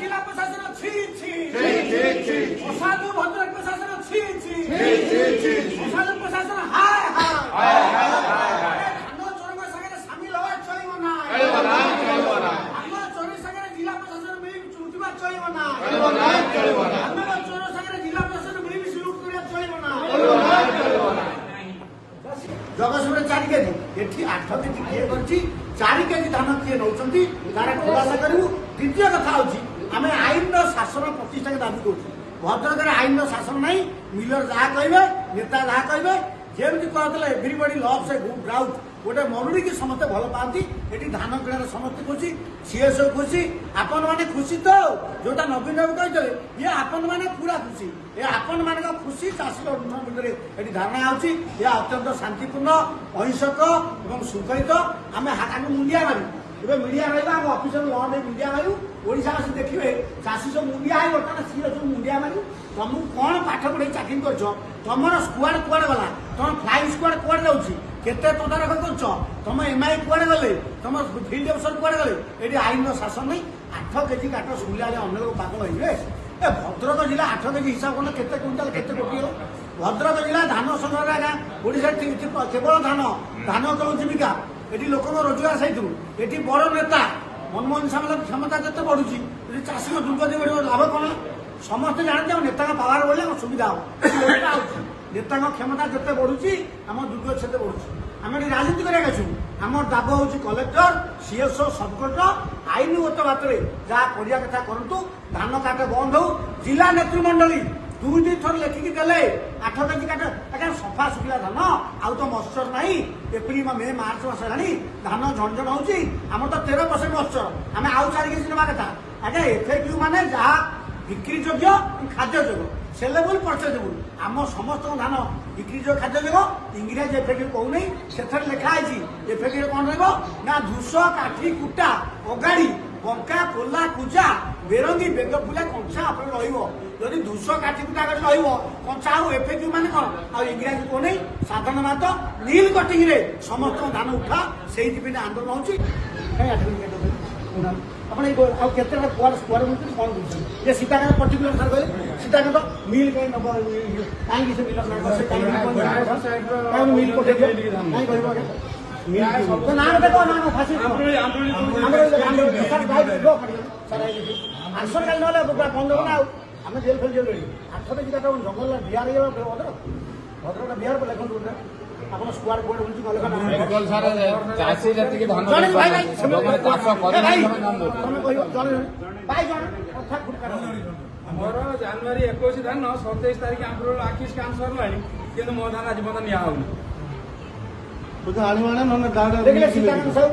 जिला प्रशासन असाधु भद्रक प्रशासन असाधु प्रशासन हाय धान चोर सागे सामिल हवा चलो ना धान चोर सागे जिला प्रशासन मिली चुटिबा चलो ना धान चोर सागे जिला प्रशासन मिली लुट करिया चलो ना जगतपुर 4 केजी एठी 8 केजी किए करछि 4 केजी धान किए नौचंती तारा खुलासा करू। द्वितीय कथा होछि आमे आईन शासन प्रतिष्ठा के दाबी करू। भद्रक आईन शासन नहीं मिलर जहाँ कहे नेता जहाँ कहे जमी कहते everybody loves a good drought गोटे मरुड़ी की समस्ते भल पाती ये धान किणार समस्ते खुशी सीएसओ खुशी आपण मैंने खुशी तो जोटा नवीन बाबू कहते ये आपण मैंने पूरा खुशी ये आपण मान खुशी चाषी भितर ये धारणा होती अत्यंत शांतिपूर्ण अहिंसक और शृंखलित आम मुंडिया मारू ए मीडिया रहा आम अफिसर लंड मीडिया मारू ओडिशा आसी देखिए चाषी सब मुंडिया है बर्तमान सीए सब मुंडिया मारू तुमको कौन पाठ पढ़े चाकरी कर तुम स्क्वाड कुआड़े गला तुम फ्लाइंग स्क्वाड कुआड़े जाऊँगी केते तदारख कर तुम एमआई कुआड़े गले तुम फिल्ड अफसर कुआड़े गले ये आईन शासन नहीं 8 केजी काट शुणिला अन्य लोग पागल हो भद्रक जिला 8 केजी हिसाब करना केते क्विंटाल केते कोटी हो भद्रक जिला धान संग्रह आज्ञा ओडिशा केवल धान कल जीविका ये लोक रोजगार सहित ये बड़ नेता मनमोहन सामल क्षमता जिते बढ़ुची चाषी दुर्गति बढ़ लाभ कौन समस्ते जानते नेता पावर बढ़ले सुविधा हो नेता क्षमता जिते बढ़ुची आम दुर्गति से बढ़ुची आम राजनीति कराया आम दाब हूँ कलेक्टर सीएसओ सब कलेक्टर आईनगत बात जहाँ करा कथा करूँ धान काट बंद हो जिला नेतृमंडली 2-3 थर लेखिकी देले 8 केजी काट आगे सफा सुखिला धान आउ तो मॉइस्चर नहीं एप्रिल मे मार्च मास है धान झंझण हो तो 13% मॉइस्चर आम आउ 4 केजी ना कथा आगे एफएक्यू माने जहाँ बिक्री योग्य खाद्य योग्य से लेवल परचेजेबल आम समस्त धान बिक्री योग्य खाद्य योग्य इंग्रेज एफएक्यू कहूनी से लिखाई एफएक्यू कौन रहा धूस काठी कुटा अगाड़ी बंका पोला पूजा बेरंगी बेगफुला कंचा अपने रही धूस काठी कुटा कंचा एफएक्यू माने कौन आ इंग्रेज कहूनी साधारण मात नील कटिंग समस्त धान उठा से आंदोलन हो केते कौन ये सीताकांत पर्टिकुलर सर कहले सीताकांत मिल कहीं नब कहीं से मिल मिल पठे नाम देखो नाम फांसी आंसर काल ना बंद हो ना आम जेल फेल जेल 8 केजी काट जंगल बिहार भद्रक भद्रक बिहार पर लिखुन ଆପଣ ସ୍କୁଆଡ କୋଡ ବୁଝି ଗଲେ ମେଡିକାଲ ସାରେ ଚାଷୀ ଜାତି କି ଧାନ ଭାଇ ଭାଇ ସେମାନେ ଚାଷ କରି ତମେ କହିବ ଜଣେ ଭାଇ ଜଣେ କଥା ଖୁଟକାର ଆମର ଜାନୁଆରୀ 21 ଧାନ 27 ତାରିଖ ଆମର ଆକିସ କାମ ସରଲାଣି କିନ୍ତୁ ମୋ ଧାନ ଆଜି ପର୍ଯ୍ୟନ୍ତ ନିଆ ହଉନି ବୁଝ ଆଣିବାଣେ ନନେ ଗାଡ ଦେଖିଲେ ସୀତାକାନ୍ତ ସାହୁ